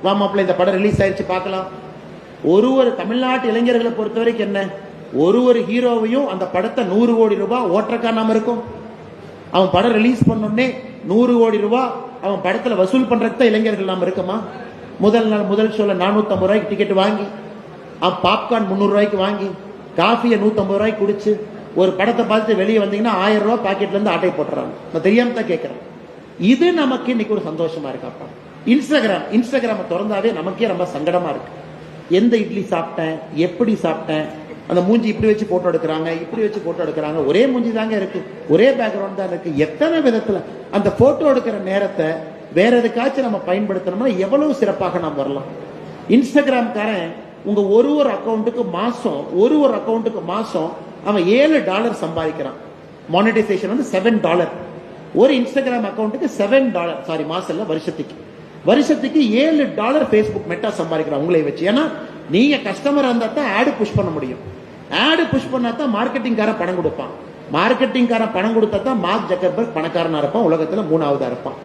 வா மாப்பிள்ள இந்த படம் ரிலீஸ் ஆயிடுச்சு பார்க்கலாம். ஒரு தமிழ்நாட்டு இளைஞர்களை பொறுத்த வரைக்கும் என்ன, ஒரு ஹீரோவையும் அந்த படத்தை 100 கோடி ரூபாய் ஓட்டுறக்கா நாம இருக்கும். அவன் படம் ரிலீஸ் பண்ணோடனே 100 கோடி ரூபாய் அவன் படத்துல வசூல் பண்றதுக்கு இளைஞர்கள் நாம இருக்கமா? முதல் நாள் முதல் ஷோல 450 ரூபாய்க்கு டிக்கெட் வாங்கி, அவன் பாப்கார்ன் 300 ரூபாய்க்கு வாங்கி, காஃபியை 150 ரூபாய்க்கு குடிச்சு ஒரு படத்தை பார்த்து வெளியே வந்தீங்கன்னா 1000 ரூபாய் பாக்கெட்ல இருந்து ஆட்டை போட்டுறாங்க. நான் தெரியாம தான் கேட்கிறேன். இது நமக்கு இன்னைக்கு ஒரு சந்தோஷமா இருக்காப்பா. இன்ஸ்டாகிராம திறந்தாவே நமக்கே ரொம்ப சங்கடமா இருக்கு. எந்த இட்லி சாப்பிட்டேன், எப்படி சாப்பிட்டேன், அந்த மூஞ்சி இப்படி வச்சு போட்டோ எடுக்கிறாங்க, இப்படி வச்சு போட்டோ எடுக்கிறாங்க. ஒரே மூஞ்சி தாங்க இருக்கு, ஒரே பேக்ரவுண்ட் தான் இருக்கு. எத்தனை விதத்துல அந்த போட்டோ எடுக்கிற நேரத்தை வேற எதுக்காச்சும் நம்ம பயன்படுத்தணும்னா எவ்வளவு சிறப்பாக நாம் வரலாம். இன்ஸ்டாகிராம்காரன் உங்க ஒரு அக்கௌண்ட்டுக்கு மாசம் அவன் $7 சம்பாதிக்கிறான். மானிட்டைசேஷன் வந்து $7. ஒரு இன்ஸ்டாகிராம் அக்கௌண்ட்டுக்கு $7, சாரி மாசம் இல்ல, வருஷத்துக்கு $7 பேஸ்புக் மெட்டா சம்பாதிக்கிறான் உங்களை வச்சு. ஏன்னா நீங்க கஸ்டமர் இருந்தா தான் ஆடு புஷ் பண்ண முடியும். ஆடு புஷ் பண்ணா தான் மார்க்கெட்டிங்காரன் பணம் கொடுப்பான். மார்க்கெட்டிங்காரன் பணம் கொடுத்தா தான் மார்க் ஜக்கர்பர்க் பணக்காரனா இருப்பான், உலகத்துல 3ஆவதா இருப்பான்.